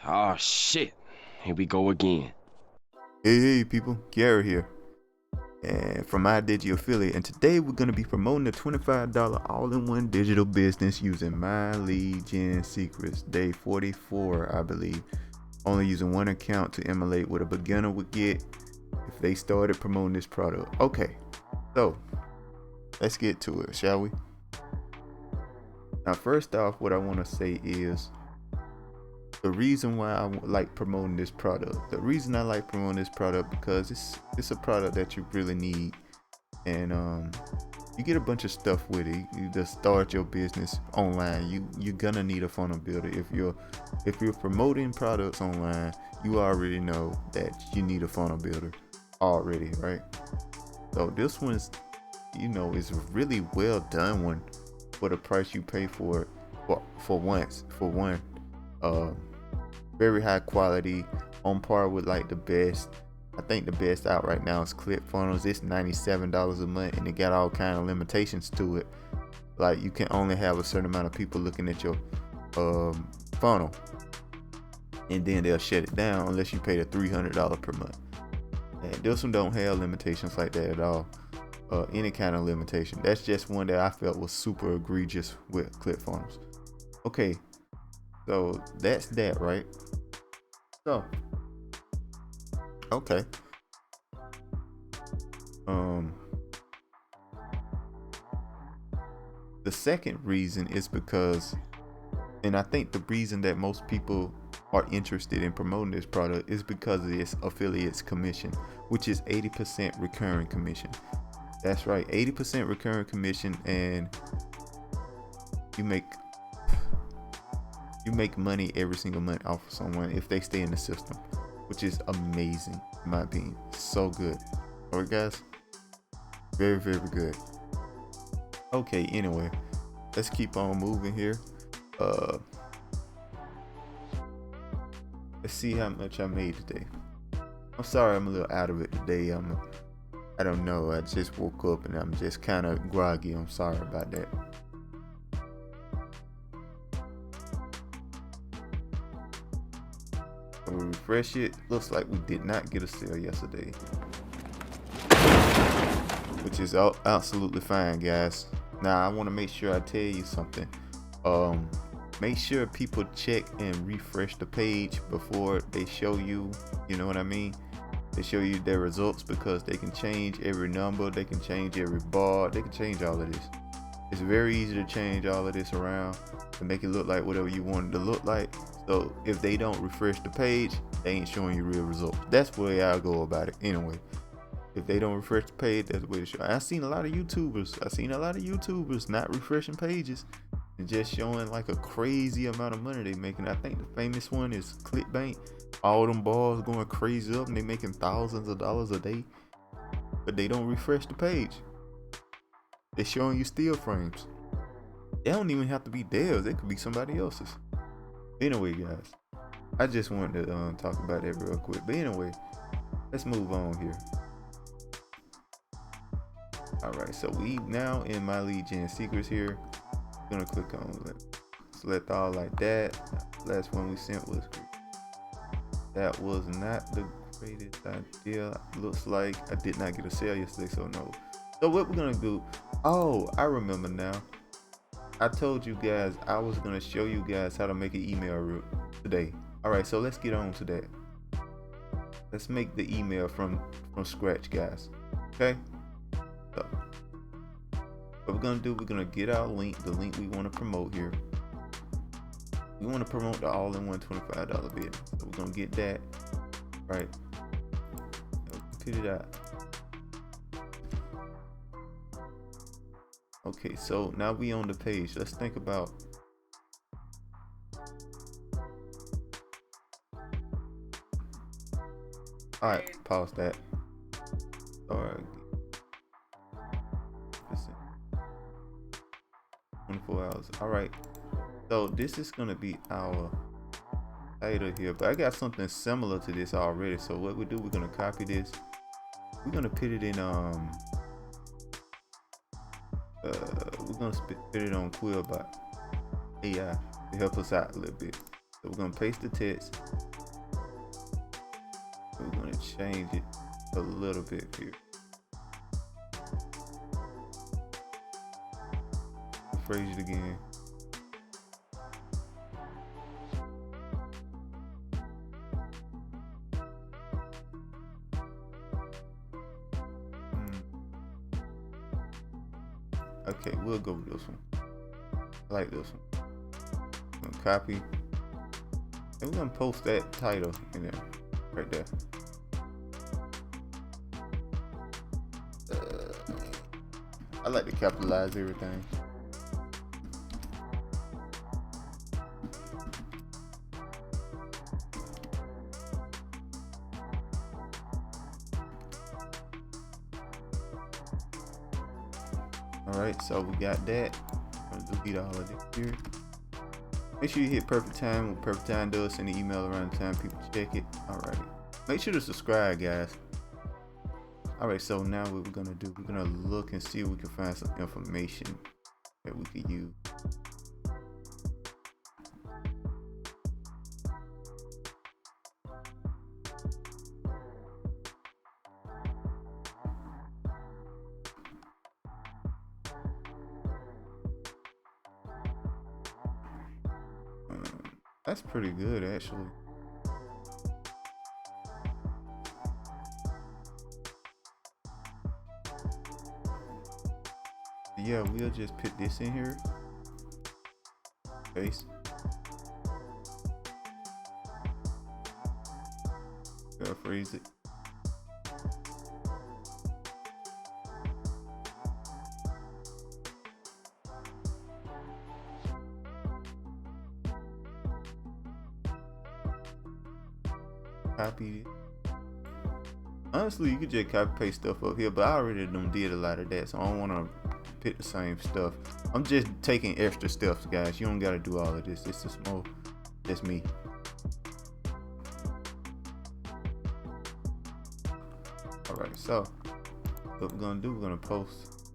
Oh shit. Here we go again. Hey people, Gary here, and from iDigi Affiliate, and today we're going to be promoting the $25 all-in-one digital business using My Lead Gen Secrets, day 44, I believe. Only using one account to emulate what a beginner would get if they started promoting this product. Okay, so let's get to it, shall we? Now, first off, what I want to say is the reason why I like promoting this product. The reason I like promoting this product because it's a product that you really need, and you get a bunch of stuff with it. You just start your business online. You're gonna need a funnel builder. If you're promoting products online, you already know that you need a funnel builder already, right? So this one's, is a really well done one for the price you pay for it. For one. Very high quality, on par with like the best. I think the best out right now is ClickFunnels. It's $97 a month, and it got all kind of limitations to it. Like you can only have a certain amount of people looking at your funnel, and then they'll shut it down unless you pay the $300 per month. And this one don't have limitations like that at all. Any kind of limitation. That's just one that I felt was super egregious with ClickFunnels. Okay, so that's that, right? So, okay. The second reason is because, and I think the reason that most people are interested in promoting this product is because of its affiliates commission, which is 80% recurring commission. That's right, 80% recurring commission, and you make money every single month off of someone if they stay in the system, which is amazing in my opinion. So good. Alright guys, very good. Okay, anyway, let's keep on moving here. Let's see how much I made today. I'm sorry I'm a little out of it today. I don't know, I just woke up and I'm just kind of groggy. I'm sorry about that. When we refresh it, looks like we did not get a sale yesterday, which is absolutely fine, guys. Now I want to make sure I tell you something. Make sure people check and refresh the page before they show you, you know what I mean? They show you their results, because they can change every number, they can change every bar, they can change all of this. It's very easy to change all of this around to make it look like whatever you want it to look like. So if they don't refresh the page, they ain't showing you real results. That's the way I go about it anyway. If they don't refresh the page, that's the way to show. I've seen a lot of YouTubers not refreshing pages and just showing like a crazy amount of money they making. I think the famous one is ClickBank. All them bars going crazy up and they making thousands of dollars a day, but they don't refresh the page. They're showing you still frames. They don't even have to be theirs. It could be somebody else's. Anyway, guys, I just wanted to talk about that real quick. But anyway, let's move on here. All right, so we now in My Lead Gen Secrets here. I'm gonna click on select all like that. Last one we sent was, that was not the greatest idea. Looks like I did not get a sale yesterday, so no. So what we're gonna do? Oh, I remember now. I told you guys I was gonna show you guys how to make an email route today. All right, so let's get on to that. Let's make the email from scratch, guys. Okay. So what we're gonna do? We're gonna get our link, the link we want to promote here. We want to promote the all-in-one $25 bid. So we're gonna get that right. Put it out. Okay, so now we on the page. Let's think about. All right, pause that. All right. 24 hours. All right. So this is gonna be our title here, but I got something similar to this already. So what we do? We're gonna copy this. We're gonna put it in we're gonna put it on Quillbot AI to help us out a little bit. So we're gonna paste the text. We're gonna change it a little bit here. Phrase it again. Okay, we'll go with this one. I like this one. I'm gonna copy. And we're gonna post that title in there. Right there. I like to capitalize everything. Alright, so we got that. I'm gonna delete all of this here. Make sure you hit perfect time. What perfect time does, send an email around the time people check it. Alrighty. Make sure to subscribe, guys. Alright, so now what we're gonna do, we're gonna look and see if we can find some information that we could use. That's pretty good, actually. Yeah, we'll just put this in here. Paste. Paraphrase it. Copy it. Honestly, you could just copy paste stuff up here, but I already done did a lot of that, so I don't want to pick the same stuff. I'm just taking extra stuff, guys. You don't got to do all of this. It's just more, just me. All right, so what we're gonna do, we're gonna post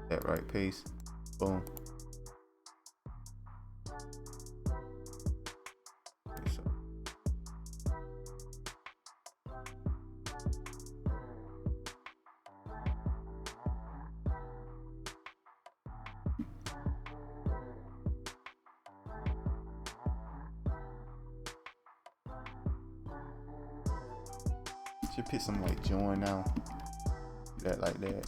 that right, paste, boom. Should pick something like join now. That like that.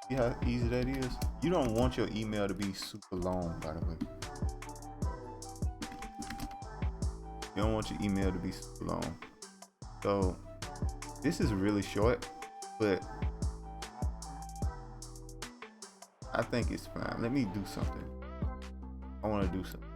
See how easy that is? You don't want your email to be super long, by the way. You don't want your email to be super long. So this is really short, but I think it's fine. Let me do something. I want to do something.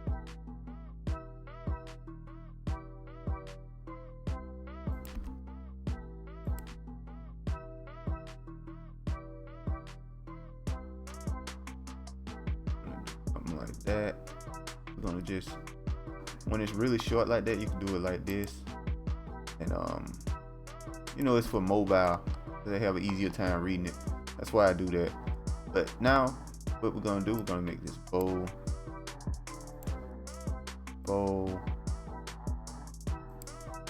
Like that. We're gonna just, when it's really short like that, you can do it like this, and you know, it's for mobile, so they have an easier time reading it. That's why I do that. But now what we're gonna do, we're gonna make this bold,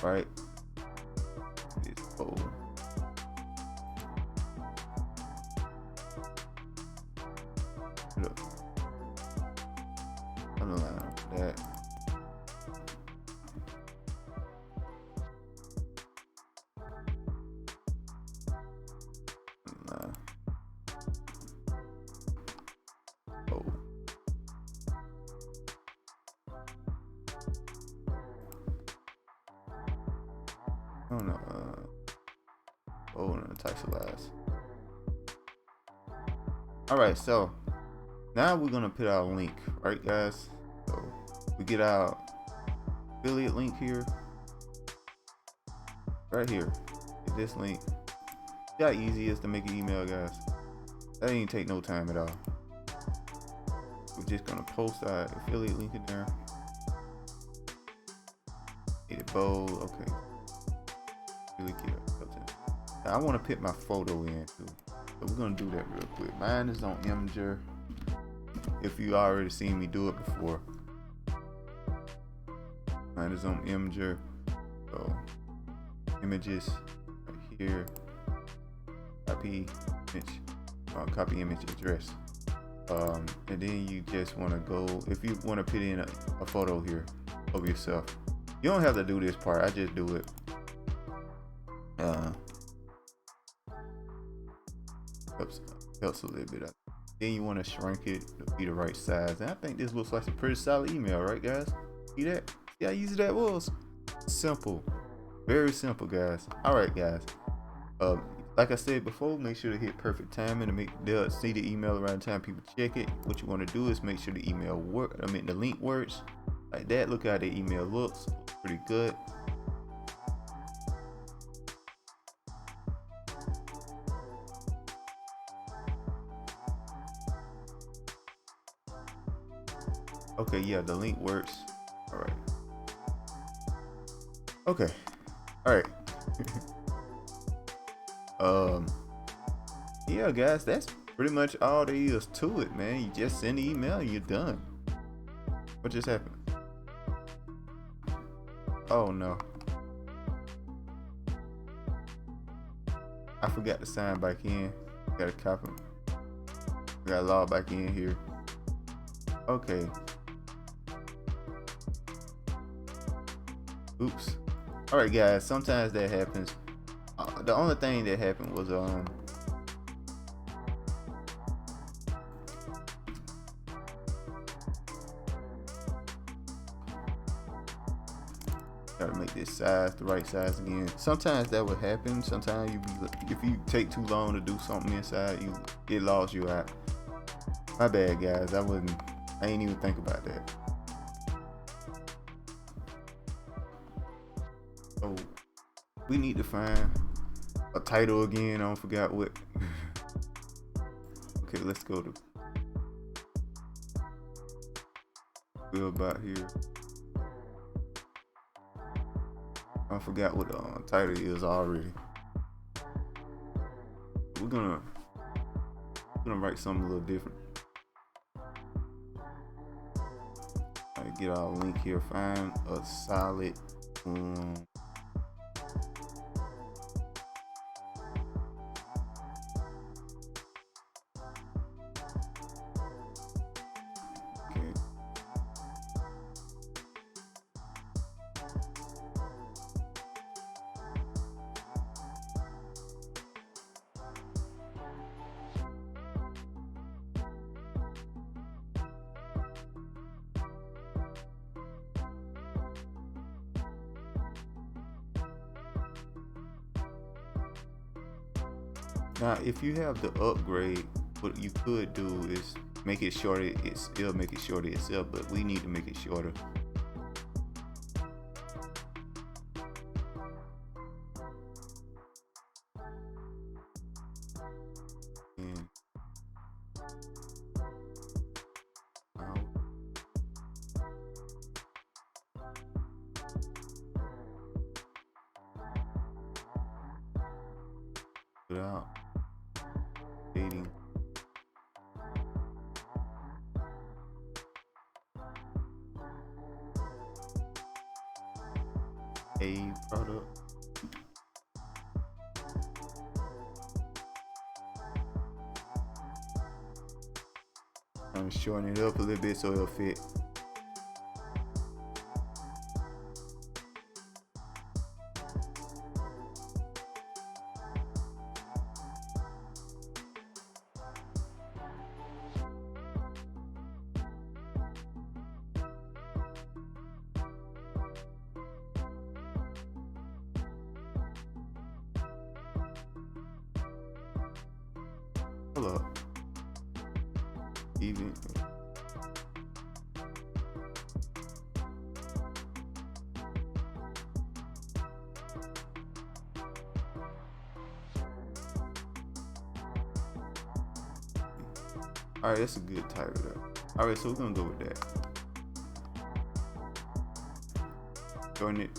right? It's bold. Look. Underline that. Underline. Oh. I don't know. Oh, and italicize. All right, so now we're gonna put our link, right, guys? So we get our affiliate link here, right here. Get this link. See how easy it is to make an email, guys? That ain't take no time at all. We're just gonna post our affiliate link in there. Hit it bold, okay. Really get it. Now I want to put my photo in too, so we're gonna do that real quick. Mine is on Imgur. if you already seen me do it before. Mine is on Imgur. So images right here. Copy image address. And then you just want to go, if you want to put in a photo here of yourself. You don't have to do this part, I just do it. Helps a little bit. Then you want to shrink it to be the right size. And I think this looks like a pretty solid email, right guys? See that? See how easy that was? Simple. Very simple, guys. Alright guys. Like I said before, make sure to hit perfect timing to make they'll see the email around the time people check it. What you want to do is make sure the the link works like that. Look how the email looks pretty good. Okay, yeah, the link works. All right. Okay. All right. Yeah guys, that's pretty much all there is to it, man. You just send the email, you're done. What just happened? Oh no, I forgot to sign back in. Gotta copy. Gotta log back in here. Okay. Oops. All right guys, sometimes that happens. The only thing that happened was gotta make this size the right size again. Sometimes that would happen. Sometimes if you take too long to do something inside, it logs you out. My bad guys, I ain't even think about that. So we need to find a title again. I don't forgot what. Okay, let's go to Bill about here. I forgot what the title is already. We're gonna write something a little different. I get our link here. Find a solid. Now, if you have the upgrade, what you could do is make it shorter. It'll make it shorter itself, but we need to make it shorter. And without dating. A product. I'm shortening it up a little bit so it'll fit. Hold up. Even. Alright, that's a good title though. Alright, so we're gonna go with that. Showing it.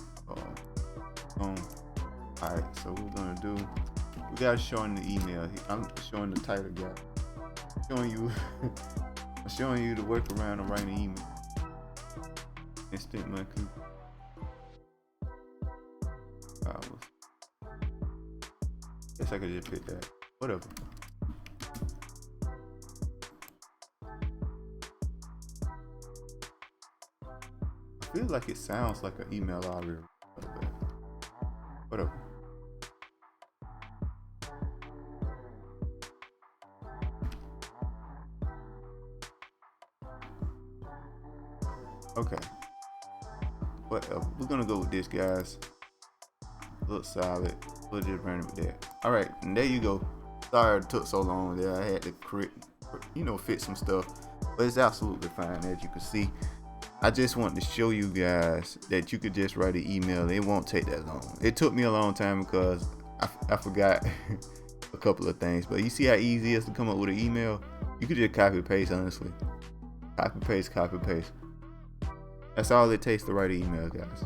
Alright, so we're gonna do. We gotta show in the email. I'm showing the title, guys. Showing you. I'm showing you the workaround of writing email. Instant money coupon. Guess I could just pick that. Whatever. I feel like it sounds like an email I already wrote. Whatever. Okay. Whatever. We're gonna go with this, guys. Look solid. We'll just run it with that. All right, and there you go. Sorry it took so long there. I had to fit some stuff, but it's absolutely fine, as you can see. I just wanted to show you guys that you could just write an email. It won't take that long. It took me a long time because I forgot a couple of things, but you see how easy it is to come up with an email? You could just copy paste, honestly. Copy paste. That's all it takes to write an email, guys.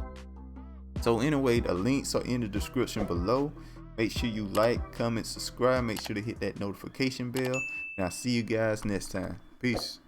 So anyway, the links are in the description below. Make sure you like, comment, subscribe. Make sure to hit that notification bell. And I'll see you guys next time. Peace.